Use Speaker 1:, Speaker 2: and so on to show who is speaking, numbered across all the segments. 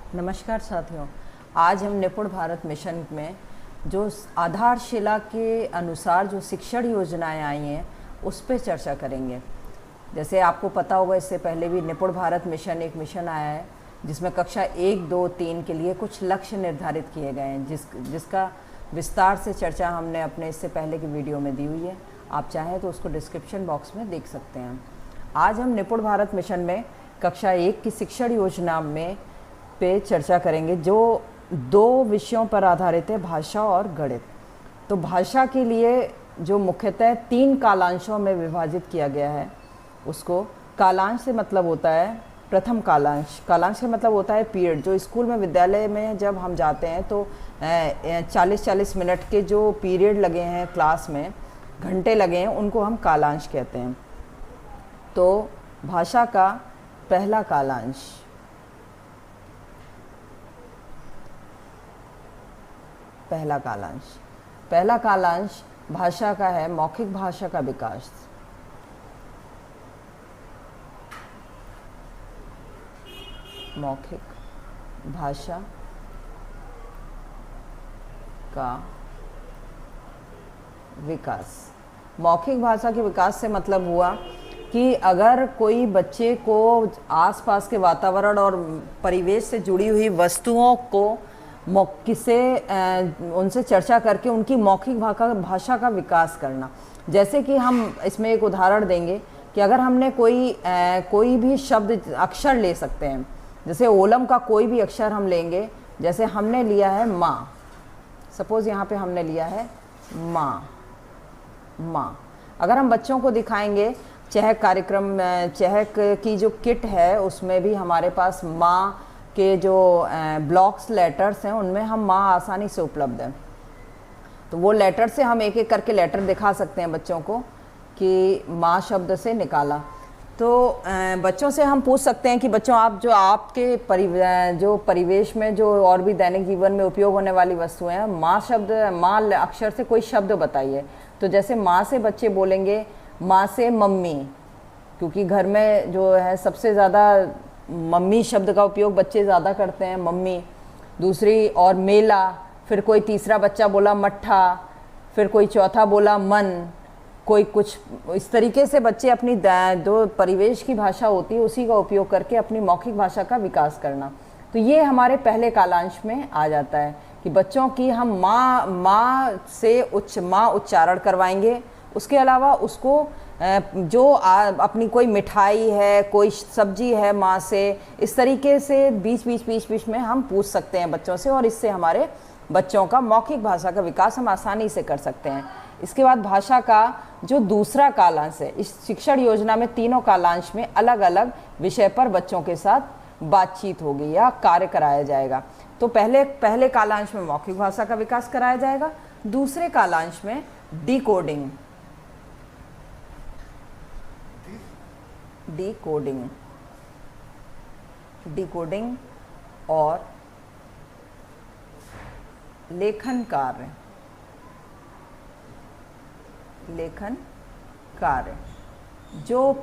Speaker 1: नमस्कार साथियों। आज हम निपुण भारत मिशन में जो आधारशिला के अनुसार जो शिक्षण योजनाएं आई हैं उस पर चर्चा करेंगे। जैसे आपको पता होगा, इससे पहले भी निपुण भारत मिशन एक मिशन आया है जिसमें कक्षा 1, 2, 3 के लिए कुछ लक्ष्य निर्धारित किए गए हैं, जिसका विस्तार से चर्चा हमने अपने इससे पहले की वीडियो में दी हुई है। आप चाहें तो उसको डिस्क्रिप्शन बॉक्स में देख सकते हैं। आज हम निपुण भारत मिशन में कक्षा 1 की शिक्षण योजना में पे चर्चा करेंगे जो 2 विषयों पर आधारित है, भाषा और गणित। तो भाषा के लिए जो मुख्यतः 3 कालांशों में विभाजित किया गया है, उसको कालांश से मतलब होता है प्रथम कालांश। कालांश का मतलब होता है पीरियड। जो स्कूल में, विद्यालय में जब हम जाते हैं तो 40-40 मिनट के जो पीरियड लगे हैं क्लास में, घंटे लगे हैं, उनको हम कालांश कहते हैं। तो भाषा का पहला कालांश, पहला कालांश भाषा का है मौखिक भाषा का विकास। मौखिक भाषा का विकास। मौखिक भाषा के विकास से मतलब हुआ कि अगर कोई बच्चे को आसपास के वातावरण और परिवेश से जुड़ी हुई वस्तुओं को उनसे चर्चा करके उनकी मौखिक भाषा का विकास करना। जैसे कि हम इसमें एक उदाहरण देंगे कि अगर हमने कोई भी शब्द, अक्षर ले सकते हैं, जैसे ओलम का कोई भी अक्षर हम लेंगे। जैसे हमने लिया है माँ, सपोज यहाँ पे हमने लिया है माँ। अगर हम बच्चों को दिखाएंगे, चहक कार्यक्रम, चहक की जो किट है उसमें भी हमारे पास माँ के जो ब्लॉक्स, लेटर्स हैं, उनमें हम माँ आसानी से उपलब्ध है। तो वो लेटर से हम एक एक करके लेटर दिखा सकते हैं बच्चों को कि माँ शब्द से निकाला। तो बच्चों से हम पूछ सकते हैं कि बच्चों, आप जो आपके परिवेश में जो और भी दैनिक जीवन में उपयोग होने वाली वस्तुएं हैं, माँ अक्षर से कोई शब्द बताइए। तो जैसे माँ से बच्चे बोलेंगे, माँ से मम्मी, क्योंकि घर में जो है सबसे ज़्यादा मम्मी शब्द का उपयोग बच्चे ज़्यादा करते हैं, मम्मी। दूसरी और मेला, फिर कोई तीसरा बच्चा बोला मट्ठा, फिर कोई चौथा बोला मन, कोई कुछ। इस तरीके से बच्चे अपनी जो परिवेश की भाषा होती है उसी का उपयोग करके अपनी मौखिक भाषा का विकास करना। तो ये हमारे पहले कालांश में आ जाता है कि बच्चों की हम माँ से माँ उच्चारण करवाएंगे। उसके अलावा उसको जो अपनी कोई मिठाई है, कोई सब्जी है माँ से, इस तरीके से बीच में हम पूछ सकते हैं बच्चों से, और इससे हमारे बच्चों का मौखिक भाषा का विकास हम आसानी से कर सकते हैं। इसके बाद भाषा का जो दूसरा कालांश है, इस शिक्षण योजना में तीनों कालांश में अलग अलग विषय पर बच्चों के साथ बातचीत होगी या कार्य कराया जाएगा। तो पहले कालांश में मौखिक भाषा का विकास कराया जाएगा। दूसरे कालांश में डिकोडिंग और लेखन कार्य। जो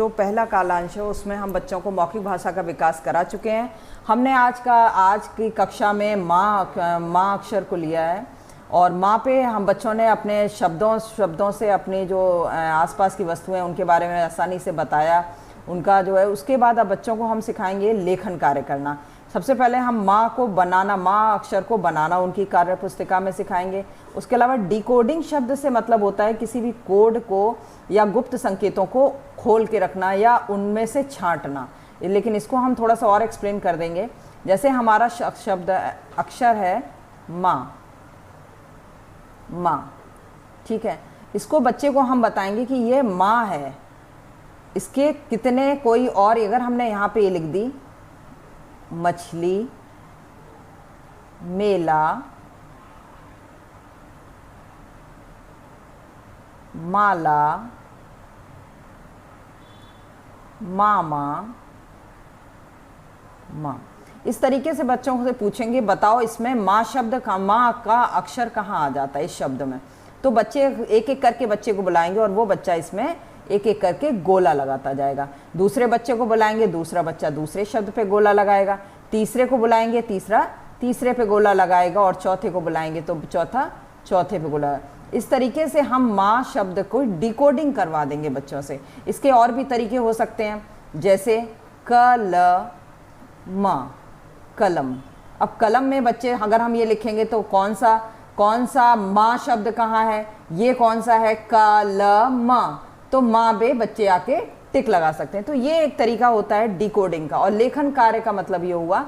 Speaker 1: पहला कालांश है उसमें हम बच्चों को मौखिक भाषा का विकास करा चुके हैं। हमने आज की कक्षा में माँ अक्षर को लिया है, और माँ पे हम बच्चों ने अपने शब्दों से अपनी जो आसपास की वस्तुएं उनके बारे में आसानी से बताया, उनका जो है। उसके बाद अब बच्चों को हम सिखाएंगे लेखन कार्य करना। सबसे पहले हम माँ अक्षर को बनाना उनकी कार्य पुस्तिका में सिखाएंगे। उसके अलावा डिकोडिंग शब्द से मतलब होता है किसी भी कोड को या गुप्त संकेतों को खोल के रखना या उनमें से छांटना। लेकिन इसको हम थोड़ा सा और एक्सप्लेन कर देंगे। जैसे हमारा अक्षर है माँ, ठीक है। इसको बच्चे को हम बताएंगे कि ये माँ है, इसके कितने कोई और, अगर हमने यहाँ पे ये लिख दी मछली, मेला, माला, मामा, माँ, इस तरीके से बच्चों से पूछेंगे, बताओ इसमें माँ का अक्षर कहाँ आ जाता है इस शब्द में। तो बच्चे एक एक करके बच्चे को बुलाएंगे और वो बच्चा इसमें एक एक करके गोला लगाता जाएगा। दूसरे बच्चे को बुलाएंगे, दूसरा बच्चा दूसरे शब्द पे गोला लगाएगा, तीसरे को बुलाएंगे, तीसरा तीसरे पे गोला लगाएगा, और चौथे को बुलाएंगे तो चौथा चौथे पे गोला। इस तरीके से हम माँ शब्द को डिकोडिंग करवा देंगे बच्चों से। इसके और भी तरीके हो सकते हैं, जैसे कलम, कलम। अब कलम में बच्चे अगर हम ये लिखेंगे तो कौन सा माँ शब्द कहाँ है, ये कौन सा है, कलम, तो माँ पे बच्चे आके टिक लगा सकते हैं। तो ये एक तरीका होता है डिकोडिंग का। और लेखन कार्य का मतलब ये हुआ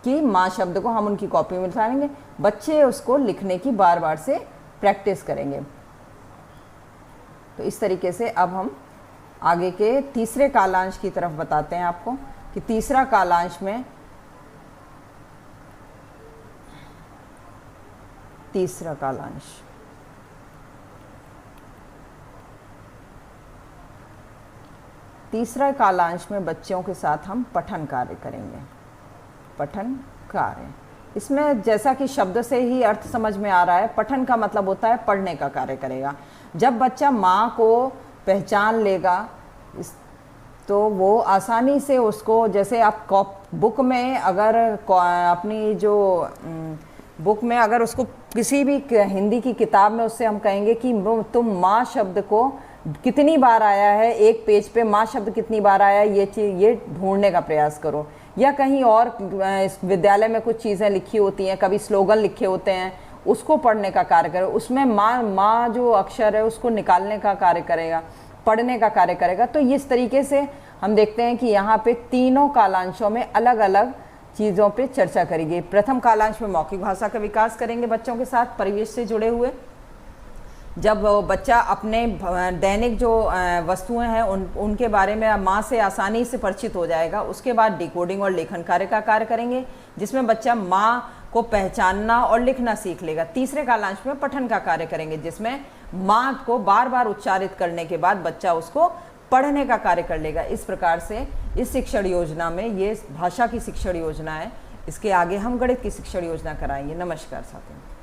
Speaker 1: कि माँ शब्द को हम उनकी कॉपी में लिखाएंगे, बच्चे उसको लिखने की बार बार से प्रैक्टिस करेंगे। तो इस तरीके से अब हम आगे के तीसरे कालांश की तरफ बताते हैं आपको कि तीसरा कालांश में तीसरा कालांश में बच्चों के साथ हम पठन कार्य करेंगे। पठन कार्य, इसमें जैसा कि शब्द से ही अर्थ समझ में आ रहा है, पठन का मतलब होता है पढ़ने का कार्य करेगा। जब बच्चा माँ को पहचान लेगा तो वो आसानी से उसको, जैसे आप बुक में अगर अपनी जो बुक में अगर उसको किसी भी हिंदी की किताब में उससे हम कहेंगे कि तुम माँ शब्द को कितनी बार आया है, एक पेज पे माँ शब्द कितनी बार आया है, ये ढूंढने का प्रयास करो। या कहीं और विद्यालय में कुछ चीज़ें लिखी होती हैं, कभी स्लोगन लिखे होते हैं, उसको पढ़ने का कार्य करो। उसमें माँ जो अक्षर है उसको निकालने का कार्य करेगा, पढ़ने का कार्य करेगा। तो इस तरीके से हम देखते हैं कि यहाँ पे तीनों कालांशों में अलग अलग चीज़ों पे चर्चा करेंगे। प्रथम कालांश में मौखिक भाषा का विकास करेंगे बच्चों के साथ, परिवेश से जुड़े हुए। जब बच्चा अपने दैनिक जो वस्तुएं हैं उनके बारे में माँ से आसानी से परिचित हो जाएगा, उसके बाद डिकोडिंग और लेखन कार्य का कार्य करेंगे, जिसमें बच्चा माँ को पहचानना और लिखना सीख लेगा। तीसरे कालांश में पठन का कार्य करेंगे, जिसमें माँ को बार बार उच्चारित करने के बाद बच्चा उसको पढ़ने का कार्य कर लेगा। इस प्रकार से इस शिक्षण योजना में, ये भाषा की शिक्षण योजना है, इसके आगे हम गणित की शिक्षण योजना कराएंगे। नमस्कार साथियों।